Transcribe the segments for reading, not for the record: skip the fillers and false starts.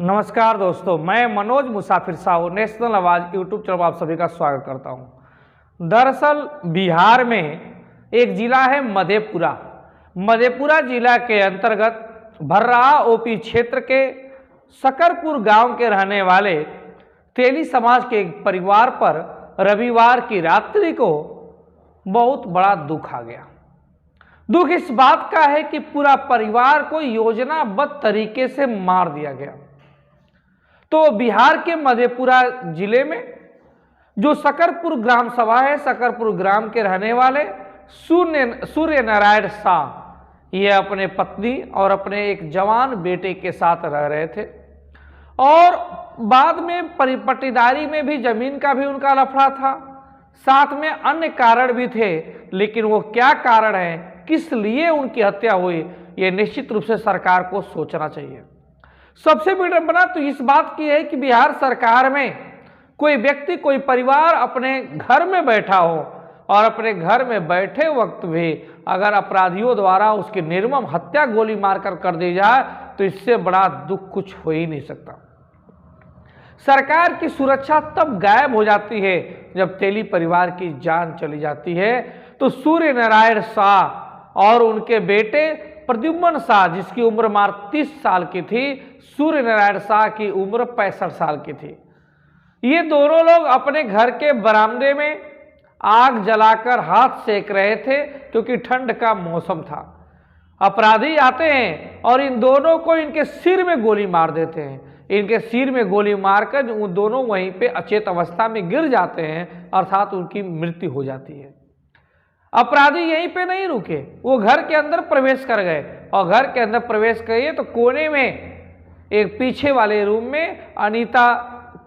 नमस्कार दोस्तों, मैं मनोज मुसाफिर साहू नेशनल आवाज़ यूट्यूब चैनल पर आप सभी का स्वागत करता हूं। दरअसल बिहार में एक ज़िला है मधेपुरा। मधेपुरा जिला के अंतर्गत भर्राहा ओपी क्षेत्र के सकरपुर गांव के रहने वाले तेली समाज के एक परिवार पर रविवार की रात्रि को बहुत बड़ा दुख आ गया। दुख इस बात का है कि पूरा परिवार को योजनाबद्ध तरीके से मार दिया गया। तो बिहार के मधेपुरा जिले में जो सकरपुर ग्राम सभा है, सकरपुर ग्राम के रहने वाले सूर्य नारायण शाह ये अपने पत्नी और अपने एक जवान बेटे के साथ रह रहे थे और बाद में पट्टीदारी में भी जमीन का भी उनका लफड़ा था, साथ में अन्य कारण भी थे। लेकिन वो क्या कारण है, किस लिए उनकी हत्या हुई, ये निश्चित रूप से सरकार को सोचना चाहिए। सबसे विडंबना तो इस बात की है कि बिहार सरकार में कोई व्यक्ति, कोई परिवार अपने घर में बैठा हो और अपने घर में बैठे वक्त भी अगर अपराधियों द्वारा उसकी निर्मम हत्या गोली मारकर कर दी जाए तो इससे बड़ा दुख कुछ हो ही नहीं सकता। सरकार की सुरक्षा तब गायब हो जाती है जब तेली परिवार की जान चली जाती है। तो सूर्य नारायण शाह और उनके बेटे प्रद्युम्न शाह, जिसकी उम्र मात्र 30 साल की थी, सूर्य नारायण शाह की उम्र 65 साल की थी। ये दोनों लोग अपने घर के बरामदे में आग जलाकर हाथ सेक रहे थे क्योंकि ठंड का मौसम था। अपराधी आते हैं और इन दोनों को इनके सिर में गोली मार देते हैं। इनके सिर में गोली मारकर वो दोनों वहीं पे अचेत अवस्था में गिर जाते हैं, अर्थात उनकी मृत्यु हो जाती है। अपराधी यहीं पे नहीं रुके, वो घर के अंदर प्रवेश कर गए और घर के अंदर प्रवेश किए तो कोने में एक पीछे वाले रूम में अनीता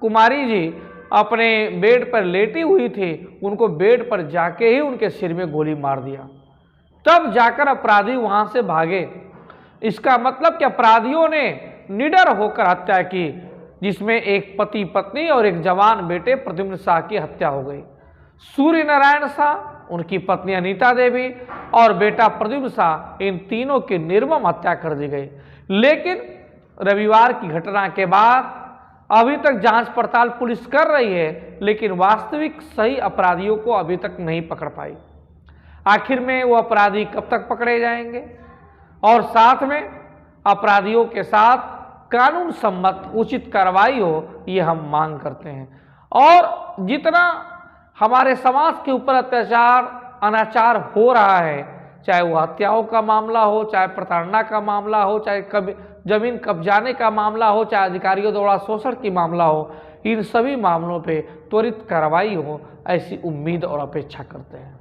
कुमारी जी अपने बेड पर लेटी हुई थी। उनको बेड पर जाके ही उनके सिर में गोली मार दिया। तब जाकर अपराधी वहां से भागे। इसका मतलब कि अपराधियों ने निडर होकर हत्या की, जिसमें एक पति पत्नी और एक जवान बेटे प्रद्युम्न शाह की हत्या हो गई। सूर्य नारायण शाह, उनकी पत्नी अनीता देवी और बेटा प्रद्युम्न शाह, इन तीनों की निर्मम हत्या कर दी गई। लेकिन रविवार की घटना के बाद अभी तक जांच पड़ताल पुलिस कर रही है, लेकिन वास्तविक सही अपराधियों को अभी तक नहीं पकड़ पाई। आखिर में वो अपराधी कब तक पकड़े जाएंगे और साथ में अपराधियों के साथ कानून सम्मत उचित कार्रवाई हो, ये हम मांग करते हैं। और जितना हमारे समाज के ऊपर अत्याचार अनाचार हो रहा है, चाहे वो हत्याओं का मामला हो, चाहे प्रताड़ना का मामला हो, चाहे जमीन कब्जाने का मामला हो, चाहे अधिकारियों द्वारा शोषण की मामला हो, इन सभी मामलों पे त्वरित कार्रवाई हो, ऐसी उम्मीद और अपेक्षा करते हैं।